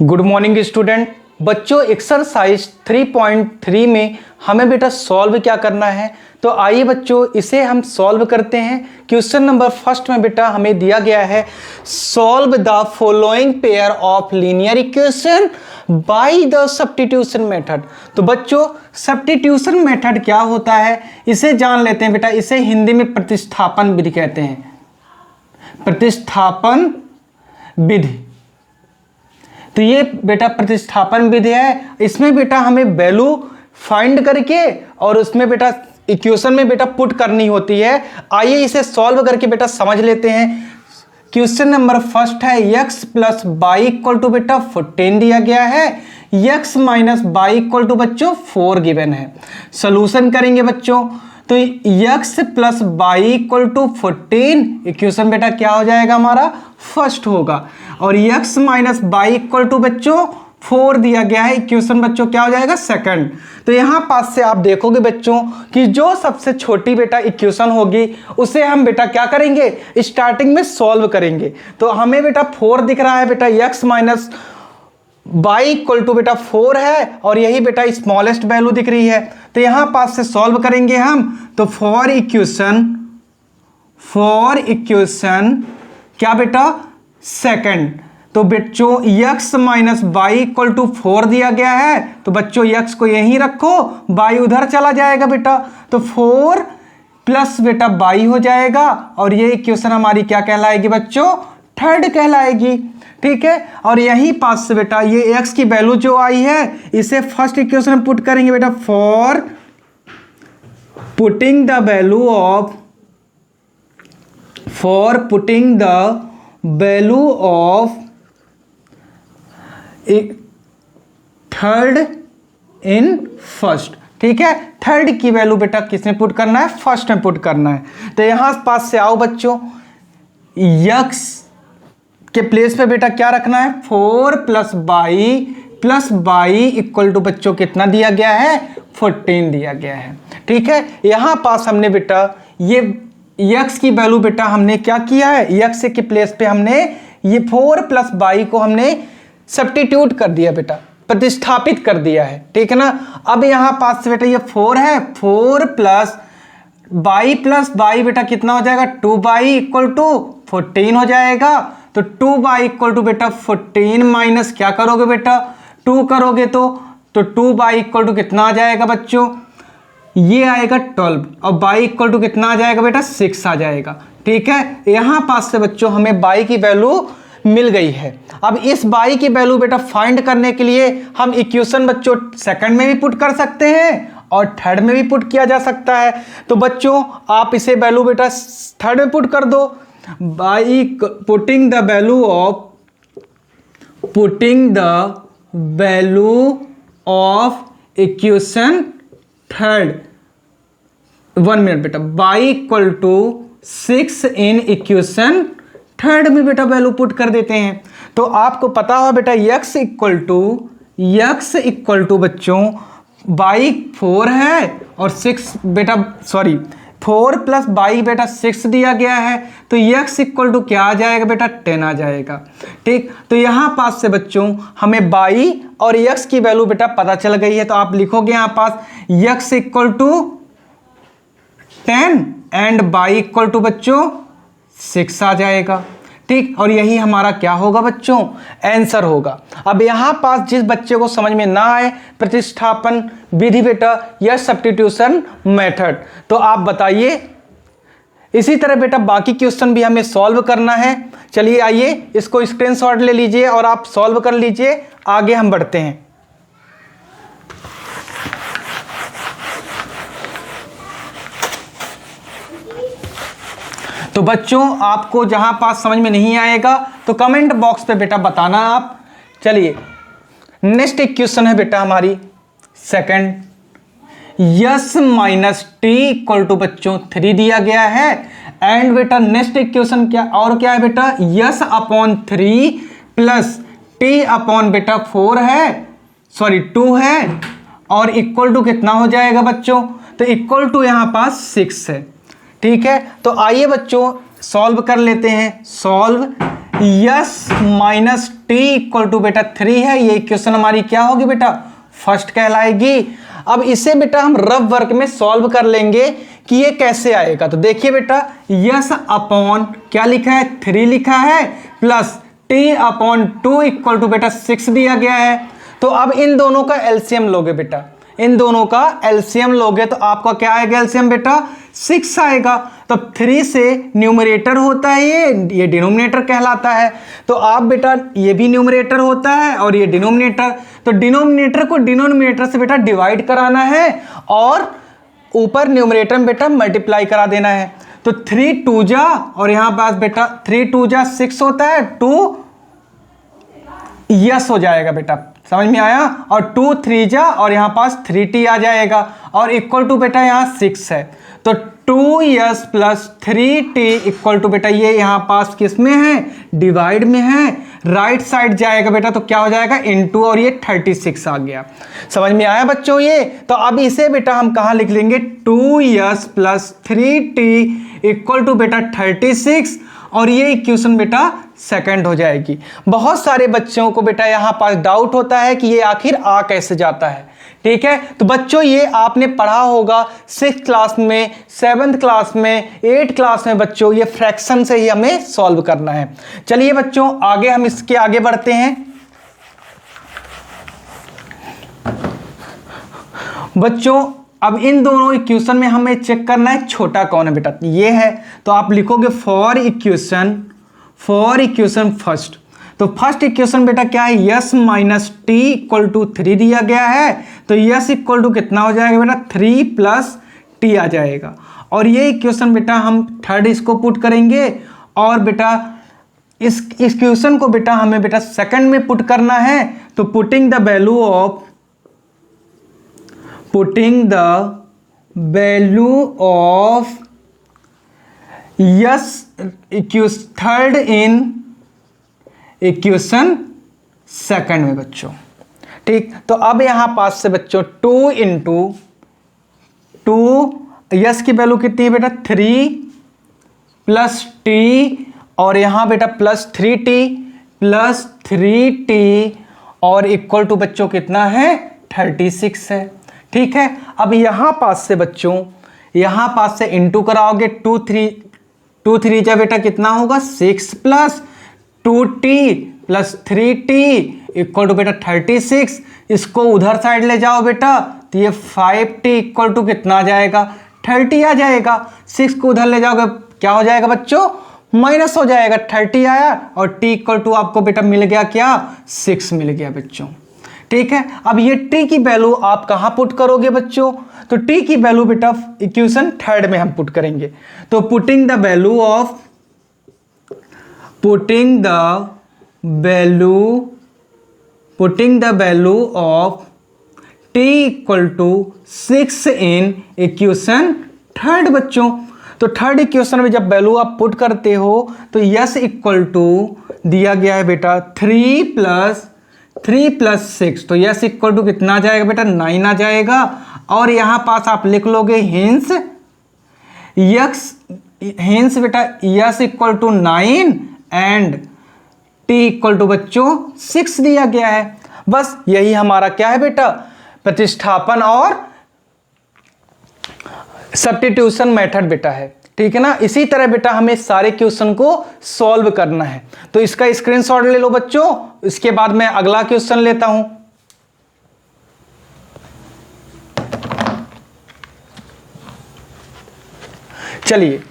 Good morning student. बच्चों exercise 3.3 में हमें बेटा सॉल्व क्या करना है, तो आइए बच्चों इसे हम सॉल्व करते हैं। क्वेश्चन नंबर फर्स्ट में बेटा हमें दिया गया है solve the following pair of linear equation by the substitution method. तो बच्चों सब्स्टिट्यूशन मेथड क्या होता है इसे जान लेते हैं बेटा। इसे हिंदी में प्रतिस्थापन विधि कहते हैं, प्रतिस्थापन विधि। तो ये बेटा प्रतिस्थापन विधि है। इसमें बेटा हमें वैल्यू फाइंड करके और उसमें बेटा इक्वेशन में बेटा पुट करनी होती है। आइए इसे सॉल्व करके बेटा समझ लेते हैं। क्वेश्चन नंबर फर्स्ट है x plus y equal to बेटा 14 दिया गया है, x minus y equal to बच्चों 4 गिवन है। सोल्यूशन करेंगे बच्चों तो x plus y equal to 14 equation बेटा क्या हो जाएगा हमारा फर्स्ट होगा, और x minus y equal to बच्चों 4 दिया गया है, इक्वेशन बच्चों क्या हो जाएगा सेकंड। तो यहां पास से आप देखोगे बच्चों कि जो सबसे छोटी बेटा इक्वेशन होगी उसे हम बेटा क्या करेंगे स्टार्टिंग में सॉल्व करेंगे। तो हमें बेटा 4 दिख रहा है बेटा, x minus y equal to बेटा 4 है और यही बेटा स्मॉलेस्ट वैल्यू दिख रही है। तो यहां पास से सॉल्व करेंगे हम तो फॉर इक्वेशन क्या बेटा सेकंड। तो बच्चों x minus y equal to 4 दिया गया है, तो बच्चों x को यहीं रखो, बाई उधर चला जाएगा बेटा, तो 4 प्लस बेटा बाई हो जाएगा और ये इक्वेशन हमारी क्या कहलाएगी बच्चों थर्ड कहलाएगी। ठीक है, और यहीं पास से बेटा ये x की वैल्यू जो आई है इसे फर्स्ट इक्वेशन में पुट करेंगे बेटा। For putting the value of third in first. ठीक है, थर्ड की वैल्यू बेटा किसमें पुट करना है फर्स्ट में पुट करना है। तो यहां पास से आओ बच्चों, x के प्लेस पे बेटा क्या रखना है 4 प्लस बाई इक्वल टू बच्चों कितना दिया गया है 14 दिया गया है। ठीक है, यहां पास हमने बेटा ये x की वैल्यू बेटा हमने क्या किया है, x के प्लेस पे हमने ये 4 प्लस बाई को हमने सब्स्टिट्यूट कर दिया बेटा, प्रतिस्थापित कर दिया है। ठीक है ना। अब यहां पास से बेटा ये 4 है, 4 प्लस बाई बेटा कितना हो जाएगा 2 बाई इक्वल टू 14 हो जाएगा। तो 2 बाई इक्वल टू बेटा 14 माइनस क्या करोगे बेटा 2 करोगे तो 2 बाई इक्वल टू कितना आ जाएगा बच्चों, ये आएगा 12 और बाई इक्वल टू कितना आ जाएगा बेटा 6 आ जाएगा। ठीक है, यहां पास से बच्चों हमें बाई की वैल्यू मिल गई है। अब इस बाई की वैल्यू बेटा फाइंड करने के लिए हम इक्वेशन बच्चों सेकंड में भी पुट कर सकते हैं और थर्ड में भी पुट किया जा सकता है। तो बच्चों आप इसे वैल्यू बेटा थर्ड में पुट कर दो by putting the value of equation third. 1 minute बेटा, by equal to 6 in equation third में बेटा वैल्यू पुट कर देते हैं। तो आपको पता होगा बेटा x इक्वल टू बच्चों बाई 4 है और 6 बेटा 4 प्लस बाई बेटा 6 दिया गया है, तो x इक्वल टू क्या आ जाएगा बेटा 10 आ जाएगा। ठीक, तो यहां पास से बच्चों हमें बाई और x की वैल्यू बेटा पता चल गई है। तो आप लिखोगे यहां पास x equal to 10 and y equal to बच्चों 6 आ जाएगा। ठीक, और यही हमारा क्या होगा बच्चों आंसर होगा। अब यहां पास जिस बच्चे को समझ में ना आए प्रतिस्थापन विधि बेटा या सब्स्टिट्यूशन मेथड, तो आप बताइए। इसी तरह बेटा बाकी क्वेश्चन भी हमें सॉल्व करना है। चलिए आइए इसको स्क्रीनशॉट ले लीजिए और आप सॉल्व कर लीजिए, आगे हम बढ़ते हैं। तो बच्चों आपको जहां पास समझ में नहीं आएगा तो कमेंट बॉक्स पे बेटा बताना आप। चलिए नेक्स्ट इक्वेशन है बेटा हमारी second, s minus t equal to बच्चों 3 दिया गया है एंड बेटा नेक्स्ट इक्वेशन क्या और क्या है बेटा yes upon 3 plus t upon बेटा 4 है 2 है और इक्वल टू कितना हो जाएगा बच्चों, तो इक्वल टू यहां पास 6 है। ठीक है, तो आइए बच्चों सॉल्व कर लेते हैं। Solve s minus t equal to बेटा 3 है। ये इक्वेशन हमारी क्या होगी बेटा, फर्स्ट कहलाएगी। अब इसे बेटा हम रफ वर्क में सॉल्व कर लेंगे कि ये कैसे आएगा। तो देखिए बेटा, यस अपॉन क्या लिखा है, 3 लिखा है, plus t upon 2 equal to बेटा 6 दिया गया है। तो अब इन दोनों का एलसीएम लोगे बेटा, इन दोनों का एलसीएम लोगे तो आपका क्या आएगा एलसीएम बेटा, 6 आएगा। तो 3 से न्यूमरेटर होता है ये डिनोमिनेटर कहलाता है। तो आप बेटा ये भी न्यूमरेटर होता है और ये डिनोमिनेटर, तो डिनोमिनेटर को डिनोमिनेटर से बेटा डिवाइड कराना है और ऊपर न्यूमरेटर में बेटा मल्टीप्लाई करा देना है। तो 3 2 जा और यहां पास बेटा 3 2 जा 6 होता है, 2 यस हो जाएगा बेटा, समझ में आया। और 2 3 जा और यहां पास 3t आ जाएगा और इक्वल टू बेटा यहां 6 है। तो 2s plus 3t equal to बेटा ये यहां पास किस में है, डिवाइड में है, राइट साइड जाएगा बेटा तो क्या हो जाएगा इनटू, और ये 36 आ गया। समझ में आया बच्चों ये। तो अब इसे बेटा हम कहां लिख लेंगे, 2s plus 3t equal to बेटा 36 और ये इक्वेशन बेटा सेकंड हो जाएगी। बहुत सारे बच्चों को बेटा यहां पास डाउट होता है कि ये आखिर आ कैसे जाता है। ठीक है, तो बच्चों ये आपने पढ़ा होगा 6th क्लास में, 7th क्लास में, 8th क्लास में बच्चों, ये फ्रैक्शन से ही हमें सॉल्व करना है। चलिए बच्चों आगे हम इसके आगे बढ़ते हैं। बच्चों अब इन दोनों इक्वेशन में हमें चेक करना है छोटा कौन है बेटा, ये है। तो आप लिखोगे फॉर इक्वेशन फर्स्ट। तो फर्स्ट इक्वेशन बेटा क्या है, s minus t equal to 3 दिया गया है। तो यस इक्वल टू कितना हो जाएगा बेटा, 3 प्लस टी आ जाएगा। और ये इक्वेशन बेटा हम थर्ड इसको पुट करेंगे और बेटा इस इक्वेशन को बेटा हमें बेटा सेकंड में पुट करना है। तो putting the value of yes third in equation second में बच्चों। ठीक, तो अब यहां पास से बच्चों 2 इंटू 2, यस की वैल्यू कितनी है बेटा 3 प्लस टी और यहां बेटा प्लस 3t और इक्वल टू बच्चों कितना है 36 है। ठीक है, अब यहां पास से बच्चों यहां पास से इंटू कराओगे, 2 3 जा बेटा कितना होगा 6 plus 2t plus 3t equal to बेटा 36। इसको उधर साइड ले जाओ बेटा तो ये 5t इक्वल टू कितना आ जाएगा 30 आ जाएगा। 6 को उधर ले जाओगे क्या हो जाएगा बच्चों, माइनस हो जाएगा, 30 आया और t इक्वल टू आपको बेटा मिल गया क्या 6 मिल गया बच्चों। ठीक है, अब ये t की वैल्यू आप कहां पुट करोगे बच्चों, तो t की वैल्यू बेटा इक्वेशन थर्ड में हम पुट करेंगे। तो putting the value of t equal to 6 in equation third बच्चों। तो थर्ड इक्वेशन में जब वैल्यू आप पुट करते हो तो यस इक्वल टू दिया गया है बेटा 3 प्लस 6, तो यस इक्वल टू कितना आ जाएगा बेटा 9 आ जाएगा। और यहां पास आप लिख लोगे हिंस बेटा s equal to 9 and t equal to बच्चों 6 दिया गया है। बस यही हमारा क्या है बेटा प्रतिस्थापन और सब्स्टिट्यूशन मेथड बेटा है। ठीक है ना, इसी तरह बेटा हमें सारे क्वेश्चन को सॉल्व करना है। तो इसका स्क्रीनशॉट ले लो बच्चों, इसके बाद मैं अगला क्वेश्चन लेता हूं। चलिए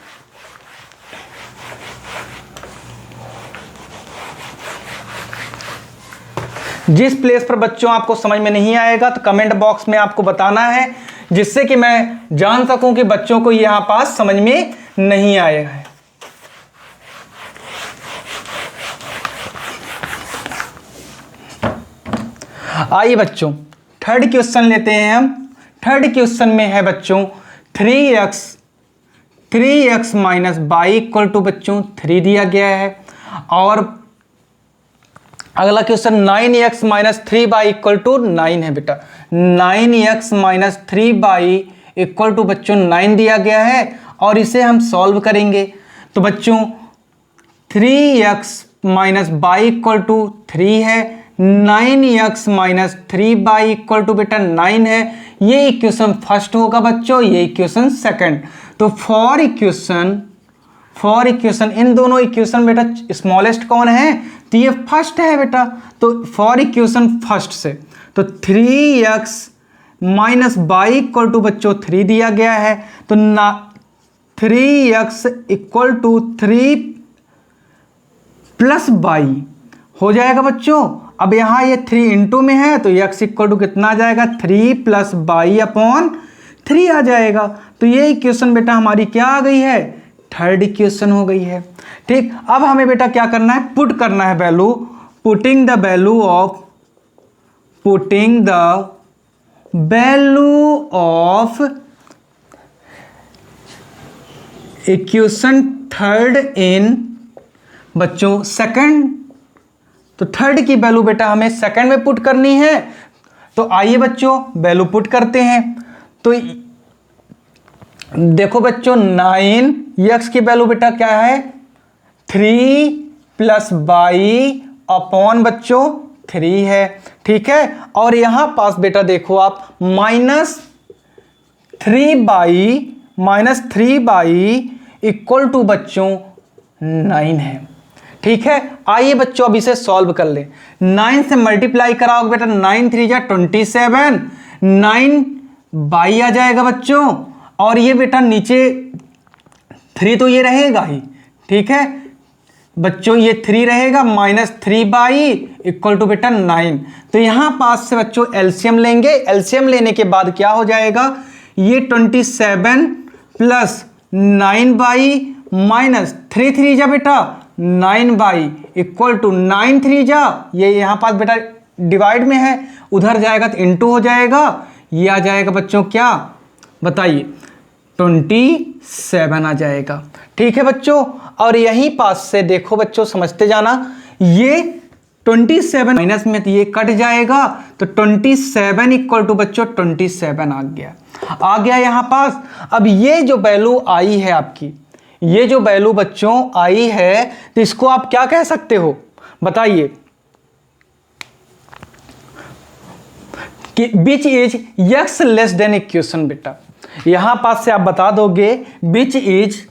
जिस प्लेस पर बच्चों आपको समझ में नहीं आएगा तो कमेंट बॉक्स में आपको बताना है, जिससे कि मैं जान सकूं कि बच्चों को यहां पास समझ में नहीं आया है। आइए बच्चों थर्ड क्वेश्चन लेते हैं हम। थर्ड क्वेश्चन में है बच्चों 3x minus y equal to बच्चों 3 दिया गया है। और अगला question 9x minus 3y equal to 9 है बेटा। 9x minus 3y equal to बच्चों 9 दिया गया है और इसे हम सॉल्व करेंगे। तो बच्चों 3x minus y equal to 3 है, 9x minus 3y equal to बेटा 9 है। ये इक्वेशन फर्स्ट होगा बच्चों, ये इक्वेशन सेकंड। तो फॉर इक्वेशन इन दोनों इक्वेशन बेटा स्मॉलेस्ट कौन है, तो ये फर्स्ट है बेटा। तो फॉर इक्वेशन फर्स्ट से तो 3x minus y equal to बच्चों 3 दिया गया है, तो 3x equal to 3 plus by हो जाएगा बच्चों। अब यहाँ ये 3 इंटू में है तो x इक्वल टू कितना आ जाएगा, 3 प्लस बाई अपॉन 3 आ जाएगा। तो ये इक्वेशन बेटा हमारी क्या आ गई है, थर्ड इक्वेशन हो गई है। ठीक, अब हमें बेटा क्या करना है, पुट करना है value, putting the value of equation third in बच्चों सेकंड। तो थर्ड की वैल्यू बेटा हमें सेकंड में पुट करनी है। तो आइए बच्चों वैल्यू पुट करते हैं। तो देखो बच्चों 9x की वैल्यू बेटा क्या है, 3 प्लस बाई अपॉन बच्चों 3 है। ठीक है, और यहां पास बेटा देखो आप माइनस 3 बाई इक्वल टू बच्चों 9 है। ठीक है, आइए बच्चों अब इसे सॉल्व कर ले। 9 से मल्टीप्लाई कराओगे बेटा 9 3 जा 27, 9 बाई आ जाएगा बच्चों, और ये बेटा नीचे 3 तो ये रहेगा ही। ठीक है बच्चों, ये 3 रहेगा, माइनस 3 बाई इक्वल टू बेटा 9। तो यहां पास से बच्चों एलसीएम लेंगे, एलसीएम लेने के बाद क्या हो जाएगा, ये 27 प्लस 9 बाई माइनस 3 3 जा बेटा 9 बाई इक्वल टू 9 3 जा, ये यहां पास बेटा डिवाइड में है, उधर जाएगा तो इनटू हो जाएगा, ये आ जाएगा बच्चों क्या बताइए 27 आ जाएगा। ठीक है बच्चों, और यहीं पास से देखो बच्चों समझते जाना, ये 27 माइनस में तो ये कट जाएगा, तो 27 इक्वल टू बच्चों 27 आ गया यहां पास। अब ये जो वैल्यू आई है आपकी, ये जो वैल्यू बच्चों आई है, तो इसको आप क्या कह सकते हो बताइए, कि which is x less than equation. बेटा यहां पास से आप बता दोगे which is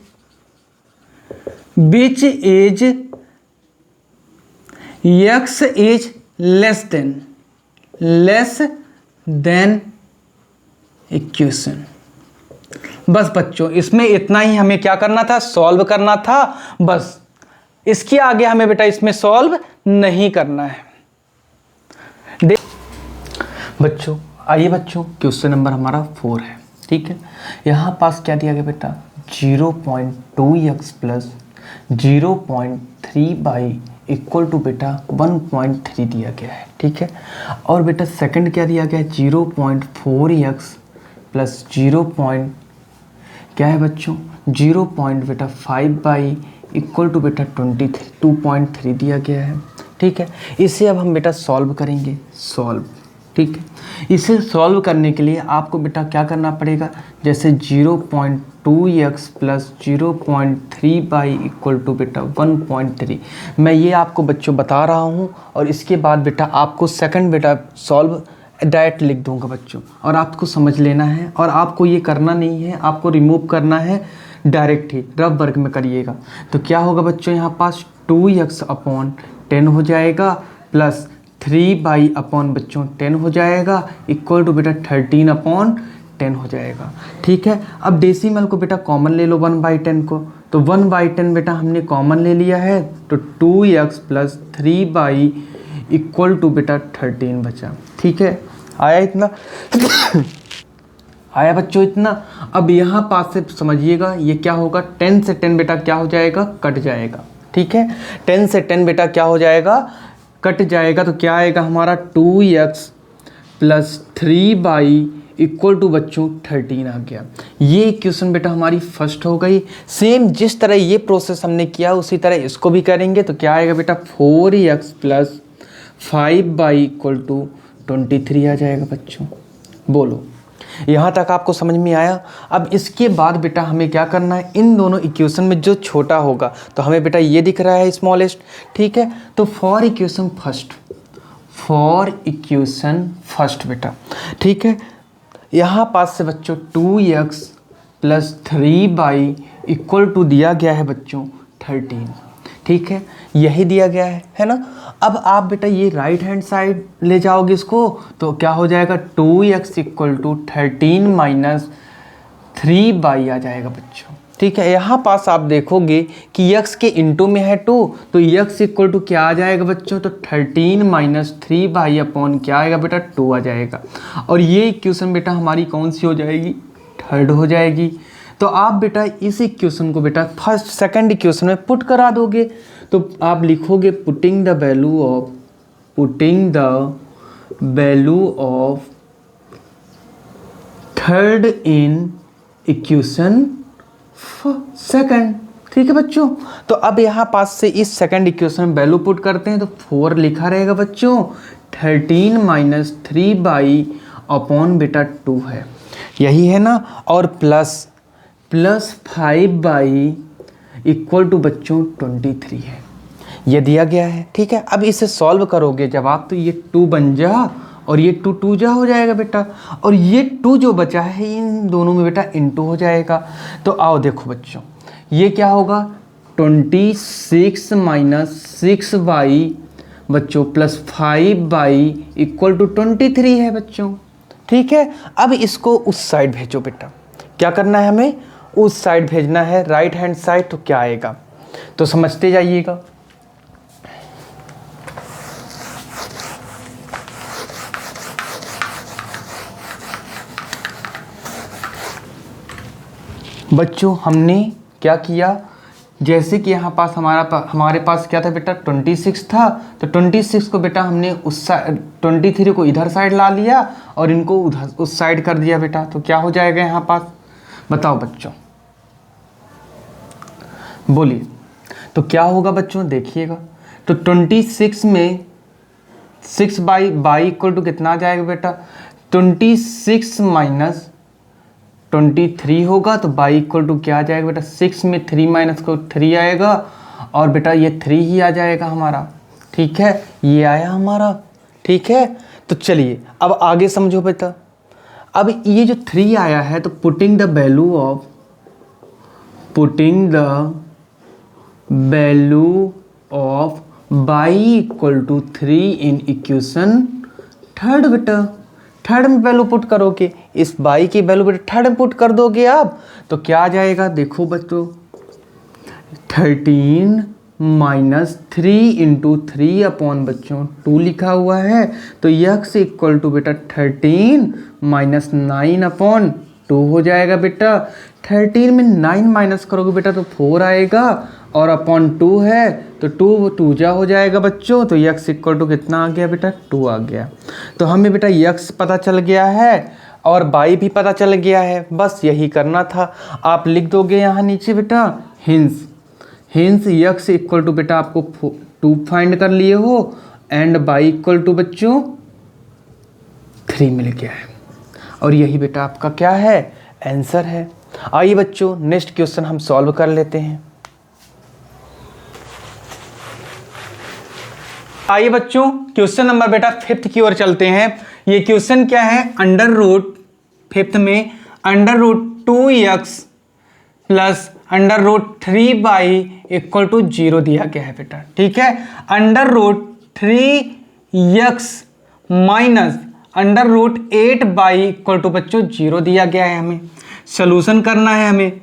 x is less than equation. बस बच्चों इसमें इतना ही हमें क्या करना था, सॉल्व करना था। बस इसके आगे हमें बेटा इसमें सॉल्व नहीं करना है। बच्चों आइए बच्चों, क्वेश्चन नंबर हमारा 4 है। ठीक है, यहाँ पास क्या दिया गया बेटा, 0.2x plus 0.3 by equal to बेटा 1.3 दिया गया है। ठीक है, और बेटा सेकंड क्या दिया गया है, 0.4x प्लस क्या है बच्चों 0.5 बाई इक्वल टू बेटा 2.3 दिया गया है। ठीक है, इसे अब हम बेटा सॉल्व करेंगे, सॉल्व। ठीक है, इसे सॉल्व करने के लिए आपको बेटा क्या करना पड़ेगा, जैसे 0.2x plus 0.3 by equal to बेटा 1.3, मैं ये आपको बच्चों बता रहा हूँ, और इसके बाद बेटा आपको सेकंड बेटा सॉल्व डायरेक्ट लिख दूंगा बच्चों, और आपको समझ लेना है, और आपको ये करना नहीं है, आपको रिमूव करना है डायरेक्ट ही, रफ वर्क में करिएगा। तो क्या होगा बच्चों, यहाँ पास 2x अपॉन 10 हो जाएगा, प्लस 3 बाई अपॉन बच्चों 10 हो जाएगा, इक्वल टू बेटा 13 अपॉन 10 हो जाएगा। ठीक है, अब डेसिमल को बेटा कॉमन ले लो 1/10 को, तो 1/10 बेटा हमने कॉमन ले लिया है, तो 2x plus 3 by equal to बेटा 13 बचा। ठीक है, आया इतना आया बच्चों इतना। अब यहाँ पास से समझिएगा ये क्या होगा, 10 से 10 बेटा क्या हो जाएगा, कट जाएगा। ठीक है, 10 से 10 बेटा क्या हो जाएगा, कट जाएगा, तो क्या आएगा हमारा 2x plus 3 by equal to बच्चों 13 आ गया। ये इक्वेशन बेटा हमारी फर्स्ट हो गई। सेम जिस तरह ये प्रोसेस हमने किया उसी तरह इसको भी करेंगे, तो क्या आएगा बेटा 4x plus 5 y equal to 23 आ जाएगा बच्चों। बोलो यहाँ तक आपको समझ में आया। अब इसके बाद बेटा हमें क्या करना है, इन दोनों इक्वेशन में जो छोटा होगा, तो हमें बेटा ये दिख रहा है स्मॉलेस्ट, ठीक है। तो फॉर इक्वेशन फर्स्ट बेटा, ठीक है, यहाँ पास से बच्चों 2x + 3y = दिया गया है बच्चों 13, ठीक है, यही दिया गया है ना। अब आप बेटा ये राइट हैंड साइड ले जाओगे इसको, तो क्या हो जाएगा, 2x = 13 - 3y आ जाएगा बच्चों, ठीक है। यहाँ पास आप देखोगे कि x के इंटू में है 2, तो x = क्या आ जाएगा बच्चों, तो 13 - 3y अपॉन क्या आएगा बेटा, 2 आ जाएगा। और ये इक्वेशन बेटा हमारी कौन सी हो जाएगी, थर्ड हो जाएगी। तो आप बेटा इस इक्वेशन को बेटा सेकंड इक्वेशन में पुट करा दोगे, तो आप लिखोगे putting the value of third in equation second, ठीक है बच्चों। तो अब यहाँ पास से इस सेकंड इक्वेशन में वैल्यू पुट करते हैं, तो 4 लिखा रहेगा बच्चों, 13 - 3y अपॉन बेटा 2 है, यही है ना, और प्लस 5y = बच्चों 23 है, ये दिया गया है, ठीक है। अब इसे सॉल्व करोगे जब आप, तो ये 2 बन जा और ये 2 जा हो जाएगा बेटा, और ये 2 जो बचा है इन दोनों में बेटा इनटू हो जाएगा। तो आओ देखो बच्चों, ये क्या होगा, 26 - 6y बच्चों प्लस 5y = 23 है बच्चों, ठीक है। अब इसको उस साइड भेजो बेटा, क्या करना है हमें, उस साइड भेजना है, राइट हैंड साइड, तो क्या आएगा, तो समझते जाइएगा। बच्चों हमने क्या किया, जैसे कि यहाँ पास हमारे पास क्या था बेटा, 26 था, तो 26 को बेटा हमने उस साइड, 23 को इधर साइड ला लिया और इनको उधर उस साइड कर दिया बेटा, तो क्या हो जाएगा यहाँ पास, बताओ बच्चों, बोलिए। तो क्या होगा बच्चों, देखिएगा, तो 26 में 6y = कितना आ जाएगा बेटा, 26 - 23 होगा, तो y = क्या आ जाएगा बेटा, 6 में 3 - 3 आएगा, और बेटा ये 3 ही आ जाएगा हमारा, ठीक है, ये आया हमारा, ठीक है। तो चलिए अब आगे समझो बेटा। अब ये जो 3 आया है, तो putting the value of y = 3 in equation third बेटा, थर्ड में वैल्यू पुट करोगे, इस y की वैल्यू बेटा थर्ड में पुट कर दोगे आप, तो क्या आ जाएगा, देखो बच्चों, 13 - 3 × 3 अपॉन बच्चों 2 लिखा हुआ है, तो x = बेटा 13 - 9 अपॉन 2 हो जाएगा बेटा। 13 में 9 माइनस करोगे बेटा तो 4 आएगा, और अपॉन 2 है तो 2 जा हो जाएगा बच्चों, तो x = कितना आ गया बेटा, 2 आ गया। तो हमें बेटा x पता चल गया है और y भी पता चल गया है, बस यही करना था। आप लिख दोगे यहाँ नीचे बेटा हिंस x = बेटा आपको 2 फाइंड कर लिए हो, एंड y = बच्चों 3 मिल गया है, और यही बेटा आपका क्या है, आंसर है। आइए बच्चों नेक्स्ट क्वेश्चन हम सॉल्व कर लेते हैं। आइए बच्चों क्वेश्चन नंबर बेटा 5th की ओर चलते हैं। ये क्वेश्चन क्या है, √5 में √2x प्लस √3y = 0 दिया गया है बेटा, ठीक है। √3x माइनस √8y = बच्चों 0 दिया गया है, हमें सॉल्यूशन करना है हमें।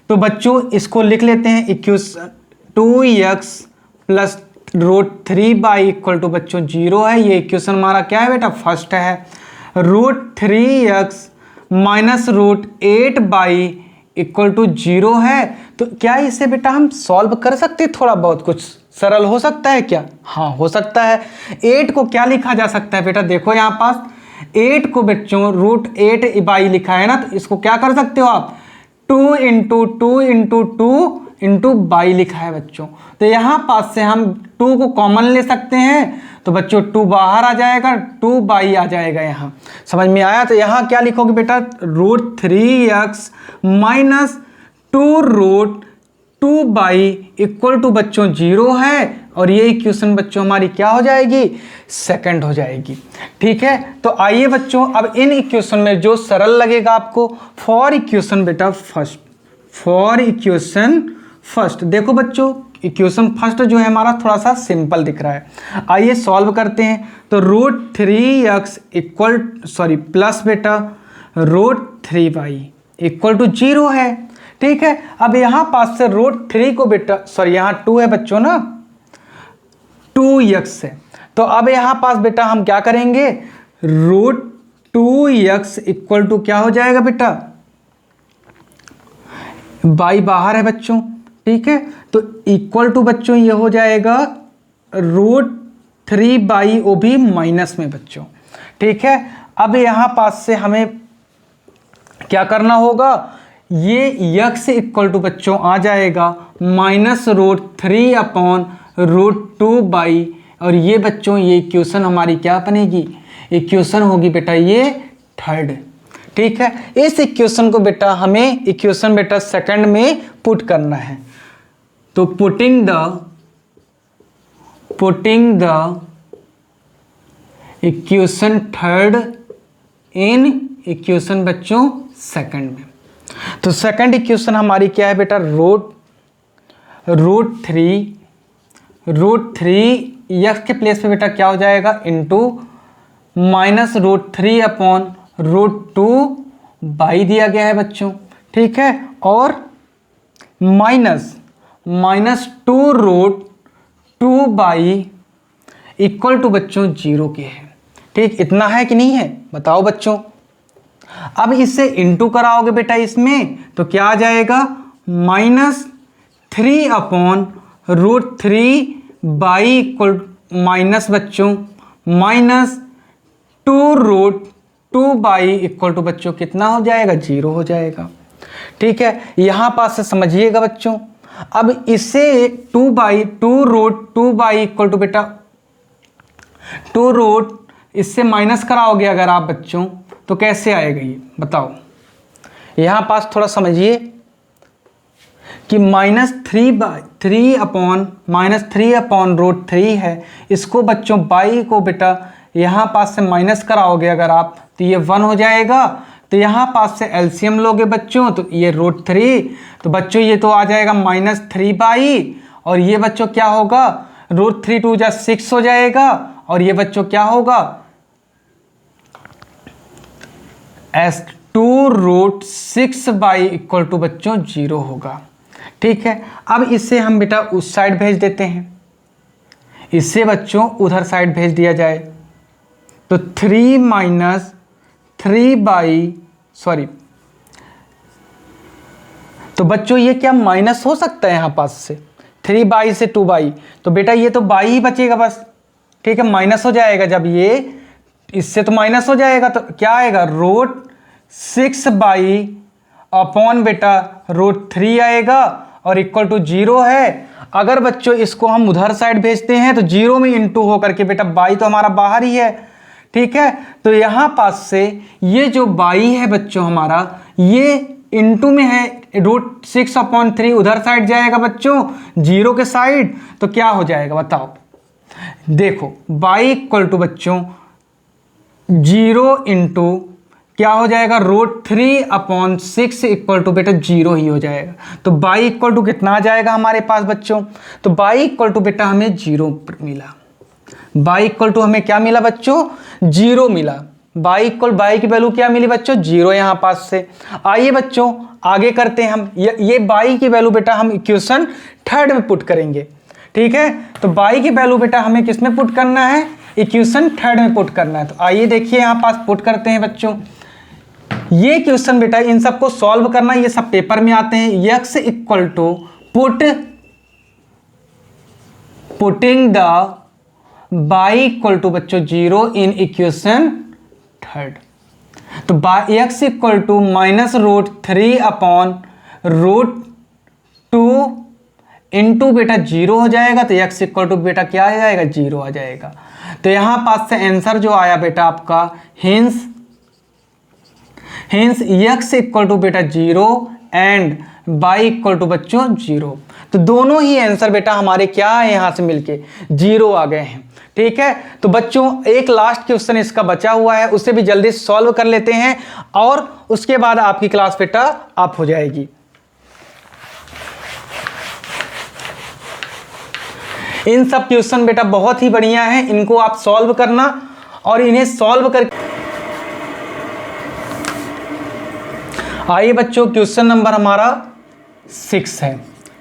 तो बच्चों इसको लिख लेते हैं, इक्वेशन 2x प्लस √3y = बच्चों 0 है, ये इक्वेशन हमारा क्या है बेटा, फर्स्ट है। √3x माइनस √8y = 0 है, तो क्या इसे बेटा हम सॉल्व कर सकते हैं, थोड़ा बहुत कुछ सरल हो सकता है क्या, हाँ हो सकता है। 8 को क्या लिखा जा सकता है बेटा, देखो यहाँ पास 8 को बच्चों √8y लिखा है ना, तो इसको क्या कर सकते हो आप, 2 × 2 × 2 × y लिखा है बच्चों, तो यहाँ पास से हम 2 को कॉमन ले सकते हैं, तो बच्चों 2 बाहर आ जाएगा, 2 बाई आ जाएगा। यहाँ समझ में आया? तो यहाँ क्या लिखोगे बेटा, √3x minus 2√2 by equal to बच्चों 0 है, और ये इक्वेशन बच्चों हमारी क्या हो जाएगी, सेकंड हो जाएगी। ठीक है, तो आइए बच्चों अब इन इक्वेशन में जो सरल लगेगा आपको, फॉर इक्वेशन बेटा फर्स्ट, फॉर इक्वेशन फर्स्ट। देखो बच्चों इक्वेशन फर्स्ट जो है हमारा थोड़ा सा सिंपल दिख रहा है, आइए सॉल्व करते हैं। तो √3x इक्वल प्लस बेटा √3y इक्वल टू 0 है। ठीक है, अब यहाँ पास से √3 को बेटा यहाँ 2 है बच्चों ना, 2x है, तो अब यहाँ पास बेटा हम क्या करेंगे, √2x इक्वल टू क्या हो जाएगा बेटा, बाई बाहर है बच्चों। ठीक है, तो इक्वल टू बच्चों ये हो जाएगा √3 बाई वो भी माइनस में बच्चों। ठीक है, अब यहाँ पास से हमें क्या करना होगा, ये x इक्वल टू बच्चों आ जाएगा माइनस √3 अपॉन √2 बाई, और ये बच्चों ये इक्वेशन हमारी क्या बनेगी, इक्वेशन होगी बेटा ये थर्ड। ठीक है, इस इक्वेशन को बेटा हमें इक्वेशन बेटा सेकंड में पुट करना है। तो putting the equation third in equation बच्चों सेकंड में। तो सेकंड इक्वेशन हमारी क्या है बेटा, √3 x के प्लेस पे बेटा क्या हो जाएगा, इंटू माइनस √3 अपॉन √2 बाई दिया गया है बच्चों। ठीक है, और माइनस 2√2 बाई इक्वल टू बच्चों 0 के है। ठीक, इतना है कि नहीं है, बताओ बच्चों। अब इससे इंटू कराओगे बेटा इसमें, तो क्या आ जाएगा, -3 अपॉन √3 बाई इक्वल माइनस बच्चों -2√2 बाई इक्वल टू बच्चों कितना हो जाएगा, 0 हो जाएगा। ठीक है, यहाँ पास से समझिएगा बच्चों। अब इससे 2√2 बाई इक्वल टू बेटा 2 इससे माइनस कराओगे अगर आप बच्चों, तो कैसे आएगा ये बताओ। यहाँ पास थोड़ा समझिए कि -3 अपॉन √3 है, इसको बच्चों बाई को बेटा यहाँ पास से माइनस कराओगे अगर आप, तो ये 1 हो जाएगा। तो यहाँ पास से एलसीएम लोगे बच्चों, तो ये √3, तो बच्चों ये तो आ जाएगा -3 बाई, और ये बच्चों क्या होगा, √3 2 जा 6 हो जाएगा, और ये बच्चों क्या होगा, S2√6 बाई इक्वल टू बच्चों 0 होगा। ठीक है, अब इससे हम बेटा उस साइड भेज देते हैं, इससे बच्चों उधर साइड भेज दिया जाए, तो 3 बाई तो बच्चों ये क्या माइनस हो सकता है यहाँ पास से, 3 बाई से 2 बाई, तो बेटा ये तो बाई ही बचेगा बस। ठीक है, माइनस हो जाएगा, जब ये इससे तो माइनस हो जाएगा तो क्या आएगा, √6 बाई अपॉन बेटा √3 आएगा, और इक्वल टू 0 है। अगर बच्चों इसको हम उधर साइड भेजते हैं तो 0 में इंटू होकर के बेटा बाई तो हमारा बाहर ही है। ठीक है, तो यहाँ पास से ये जो बाई है बच्चों हमारा, ये इंटू में है, √6/3 उधर साइड जाएगा बच्चों 0 के साइड, तो क्या हो जाएगा बताओ। देखो बाई इक्वल टू बच्चों 0 इंटू क्या हो जाएगा, √3/6 इक्वल टू बेटा 0 ही हो जाएगा। तो बाई इक्वल टू कितना आ जाएगा हमारे पास बच्चों, तो बाई इक्वल टू बेटा हमें 0 मिला। बाई इक्वल टू हमें क्या मिला बच्चों, 0 मिला। बाई की वैल्यू क्या मिली बच्चों, 0 यहाँ पास से। आइए बच्चों आगे करते हैं हम, ये बाई की वैल्यू बेटा हम इक्वेशन थर्ड में पुट करेंगे। ठीक है, तो बाई की वैल्यू बेटा हमें किस में पुट करना है, इक्वेशन थर्ड में पुट करना है। तो आइए देखिए यहाँ पास पुट करते हैं बच्चों। ये क्वेश्चन बेटा इन सबको सॉल्व करना, ये सब पेपर में आते हैं। x equal to putting the y equal to बच्चों 0 इन इक्वेशन थर्ड। तो x इक्वल टू -√3/√2 इंटू बेटा 0 हो जाएगा, तो x इक्वल टू बेटा क्या आ जाएगा, 0 आ जाएगा। तो यहाँ पास से आंसर जो आया बेटा आपका हिंस x इक्वल टू बेटा 0 एंड y इक्वल टू बच्चों 0। तो दोनों ही आंसर बेटा हमारे क्या है, यहाँ से मिलके 0 आ गए हैं। ठीक है, तो बच्चों एक लास्ट क्वेश्चन इसका बचा हुआ है, उसे भी जल्दी सॉल्व कर लेते हैं और उसके बाद आपकी क्लास बेटा आप हो जाएगी। इन सब क्वेश्चन बेटा बहुत ही बढ़िया है, इनको आप सॉल्व करना और इन्हें सॉल्व करके आइए बच्चों क्वेश्चन नंबर हमारा 6 है।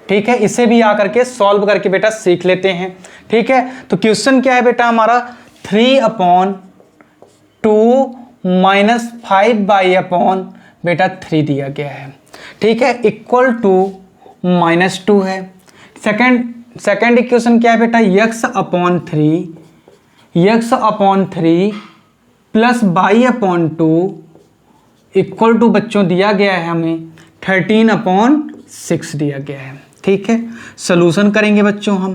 ठीक है, इसे भी आकर के सॉल्व करके बेटा सीख लेते हैं। ठीक है, तो क्वेश्चन क्या है बेटा हमारा 3/2 माइनस 5/अपॉन बेटा 3 दिया गया है। ठीक है, इक्वल टू -2 है। सेकंड इक्वेशन क्या है बेटा x/3 plus y/2 equal to बच्चों दिया गया है हमें 13/6 दिया गया है। ठीक है, सॉल्यूशन करेंगे बच्चों हम,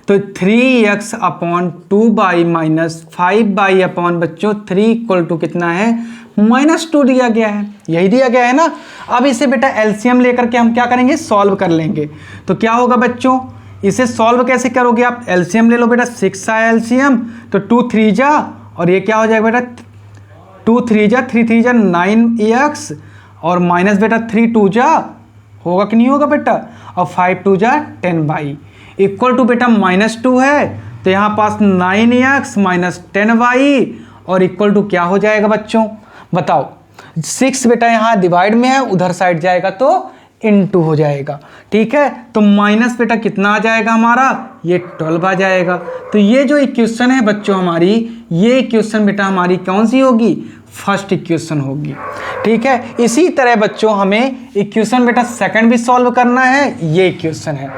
तो 3x/2y माइनस 5y बच्चों 3 इक्वल टू कितना है -2 दिया गया है, यही दिया गया है ना। अब इसे बेटा एलसीएम लेकर के हम क्या करेंगे, सॉल्व कर लेंगे। तो क्या होगा बच्चों, इसे सॉल्व कैसे करोगे आप, एलसीएम ले लो बेटा, 6 आया एलसीएम, तो 2 3 जा और ये क्या हो जाएगा बेटा 2 3 जा 3 3 जा 9x और माइनस बेटा 3 2 जा होगा कि नहीं होगा बेटा, और 5 2 जा 10y इक्वल टू बेटा -2 है, तो यहाँ पास 9x माइनस 10y और इक्वल टू क्या हो जाएगा बच्चों बताओ, 6 बेटा यहाँ डिवाइड में है, उधर साइड जाएगा तो इनटू हो जाएगा। ठीक है, तो माइनस बेटा कितना आ जाएगा हमारा, ये 12 आ जाएगा। तो ये जो इक्वेशन है बच्चों हमारी, ये इक्वेशन बेटा हमारी कौन सी होगी, फर्स्ट इक्वेशन होगी। ठीक है, इसी तरह बच्चों हमें इक्वेशन बेटा सेकंड भी सॉल्व करना है, ये इक्वेशन है।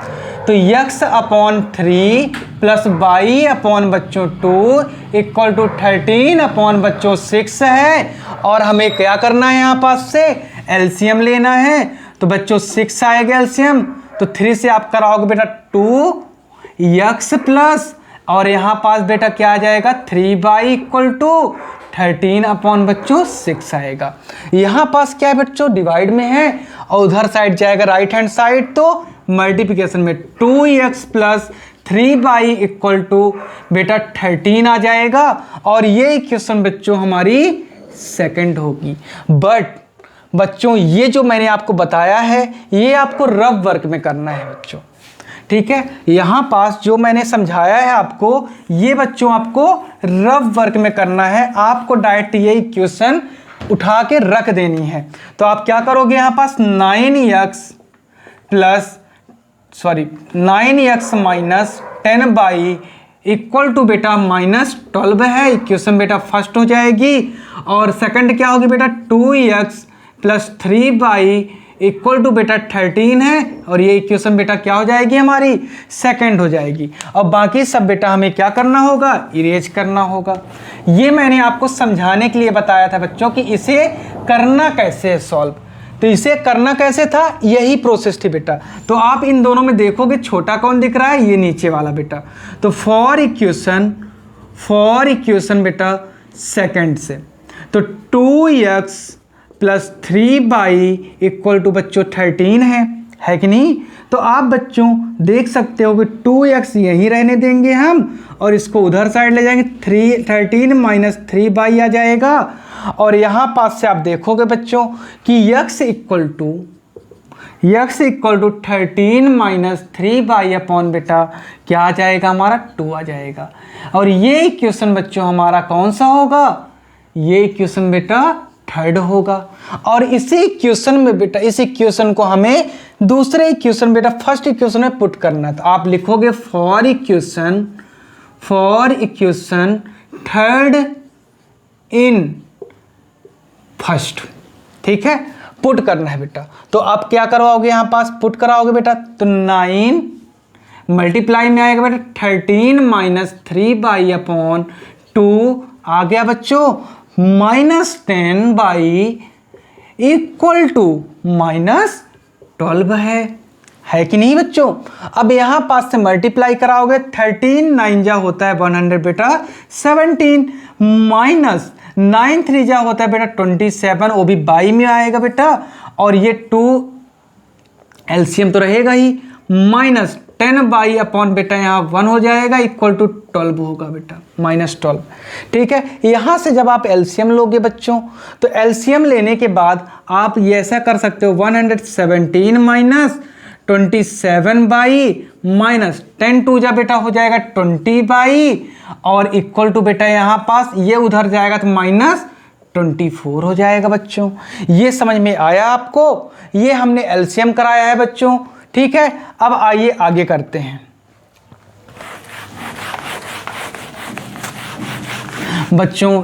तो x/3 प्लस y/ बच्चों 2 इक्वल टू 13 बच्चों 6 है, और हमें क्या करना है, यहाँ पास से एलसीएम लेना है। तो बच्चों 6 आएगा एलसीएम, तो 3 से आप कराओगे बेटा 2x प्लस, और यहाँ पास बेटा क्या आ जाएगा 3y इक्वल टू 13 बच्चों 6 आएगा। यहाँ पास क्या है बच्चों डिवाइड में है, और उधर साइड जाएगा राइट हैंड साइड, तो मल्टीप्लिकेशन में 2x plus 3y equal to बेटा 13 आ जाएगा, और ये इक्वेशन बच्चों हमारी सेकंड होगी। बट बच्चों ये जो मैंने आपको बताया है ये आपको रफ वर्क में करना है बच्चों। ठीक है, यहाँ पास जो मैंने समझाया है आपको, ये बच्चों आपको रफ वर्क में करना है, आपको डायरेक्ट ये इक्वेशन उठा के रख देनी है। तो आप क्या करोगे, यहाँ पास 9x minus 10y equal to बेटा -12 है, इक्वेशन बेटा फर्स्ट हो जाएगी। और सेकंड क्या होगी बेटा 2x plus 3y equal to बेटा 13 है, और ये इक्वेशन बेटा क्या हो जाएगी हमारी सेकंड हो जाएगी। और बाकी सब बेटा हमें क्या करना होगा, इरेज करना होगा। ये मैंने आपको समझाने के लिए बताया था बच्चों कि इसे करना कैसे है सॉल्व। तो इसे करना कैसे था, यही प्रोसेस थी बेटा। तो आप इन दोनों में देखोगे छोटा कौन दिख रहा है, ये नीचे वाला बेटा। तो फॉर इक्वेशन बेटा सेकंड से, तो 2x plus 3y equal to बच्चों 13 है कि नहीं। तो आप बच्चों देख सकते हो कि 2x यहीं रहने देंगे हम, और इसको उधर साइड ले जाएंगे, 13 माइनस 3y आ जाएगा। और यहाँ पास से आप देखोगे बच्चों कि x equal to 13 minus 3y upon बेटा क्या आ जाएगा हमारा 2 आ जाएगा। और ये इक्वेशन बच्चों हमारा कौन सा होगा, ये इक्वेशन बेटा थर्ड होगा। और इसी इक्वेशन में बेटा, इस इक्वेशन को हमें दूसरे इक्वेशन बेटा फर्स्ट इक्वेशन में पुट करना है। तो आप लिखोगे for equation third in first. ठीक है, पुट करना है बेटा। तो आप क्या करवाओगे, यहाँ पास पुट कराओगे बेटा, तो 9 मल्टीप्लाई में आएगा बेटा 13 माइनस 3y अपॉन 2 आ गया बच्चों, -10y इक्वल टू -12 है। है कि नहीं बच्चों। अब यहाँ 5 से मल्टीप्लाई कराओगे, 13 9 जा होता है 100 बेटा 17, माइनस 9 3 जा होता है बेटा 27, वो भी बाई में आएगा बेटा, और ये 2 एलसीएम तो रहेगा ही, माइनस 10 बाई अपॉन बेटा यहाँ 1 हो जाएगा, इक्वल टू 12 होगा बेटा, -12। ठीक है, यहाँ से जब आप एलसीएम लोगे बच्चों, तो एलसीएम लेने के बाद आप ये ऐसा कर सकते हो, 117 माइनस 27 बाई माइनस 10 2 जा बेटा हो जाएगा 20 बाई, और इक्वल टू बेटा यहाँ पास ये उधर जाएगा तो -24 हो जाएगा बच्चों। ये समझ में आया आपको, ये हमने एलसीएम कराया है बच्चों। ठीक है, अब आइए आगे करते हैं बच्चों,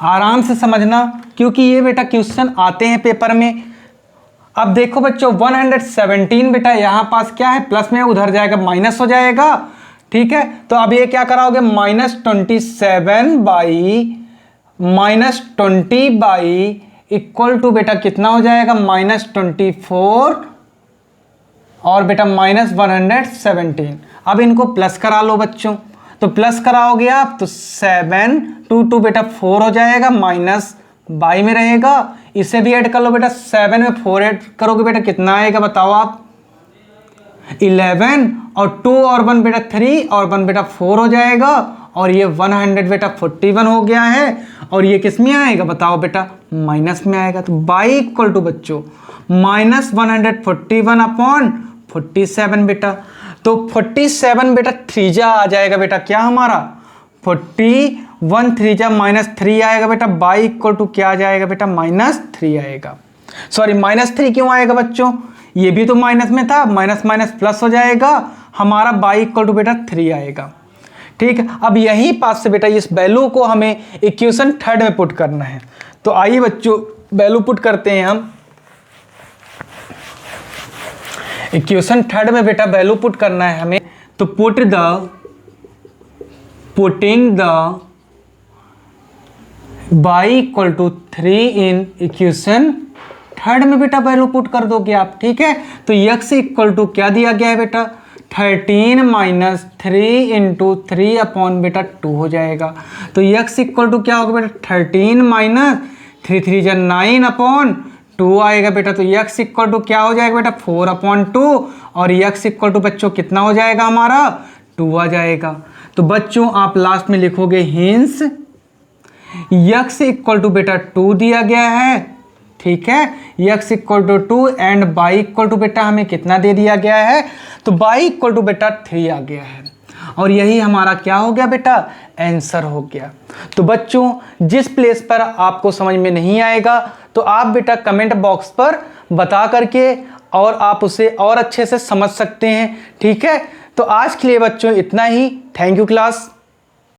आराम से समझना क्योंकि ये बेटा क्वेश्चन आते हैं पेपर में। अब देखो बच्चों 117 बेटा यहाँ पास क्या है, प्लस में उधर जाएगा माइनस हो जाएगा। ठीक है, तो अब ये क्या कराओगे, -27 बाई -20 बाई इक्वल टू बेटा कितना हो जाएगा, -24 और बेटा -117। अब इनको प्लस करा लो बच्चों, तो प्लस कराओगे आप तो 7 2 बेटा 4 हो जाएगा, माइनस बाई में रहेगा, इसे भी ऐड कर लो बेटा, 7 में 4 ऐड करोगे बेटा कितना आएगा बताओ आप, 11, और 2 और 1 बेटा 3 और 1 बेटा 4 हो जाएगा, और ये 100 बेटा 41 हो गया है, और ये किस में आएगा बताओ बेटा, माइनस में आएगा। तो बाई इक्वल टू बच्चों -141 अपॉन 47 बेटा, तो 47 बेटा 3 जा आ जाएगा बेटा, क्या हमारा 41 3 जा -3 आएगा बेटा, बाई इक्वल टू क्या आ जाएगा बेटा, -3 आएगा। सॉरी -3 क्यों आएगा बच्चों, ये भी तो माइनस में था, माइनस माइनस प्लस हो जाएगा, हमारा बाई इक्वल टू बेटा 3 आएगा। ठीक है, अब यही पास से बेटा इस वैल्यू को हमें इक्वेशन 3 में पुट करना है। तो आइए बच्चों वैल्यू पुट करते हैं हम। इक्वेशन 3 में बेटा वैल्यू पुट करना है हमें, तो putting the y equal to 3 in equation 3 में बेटा वैल्यू पुट कर दोगे आप। ठीक है, तो x इक्वल टू क्या दिया गया है बेटा, 13 माइनस 3 इंटू 3 अपॉन बेटा 2 हो जाएगा। तो x इक्वल टू क्या होगा बेटा, 13 माइनस 3 3 जा 9 अपॉन 2 आएगा बेटा, तो x इक्वल टू क्या हो जाएगा बेटा, 4 अपॉन 2, और x इक्वल टू बच्चों कितना हो जाएगा हमारा, 2 आ जाएगा। तो बच्चों आप लास्ट में लिखोगे हिंस x इक्वल टू बेटा 2 दिया गया है। ठीक है, x equal to 2 and y equal to बेटा हमें कितना दे दिया गया है, तो y इक्वल टू बेटा 3 आ गया है, और यही हमारा क्या हो गया बेटा, आंसर हो गया। तो बच्चों जिस प्लेस पर आपको समझ में नहीं आएगा तो आप बेटा कमेंट बॉक्स पर बता करके और आप उसे और अच्छे से समझ सकते हैं। ठीक है, तो आज के लिए बच्चों इतना ही। Thank you class.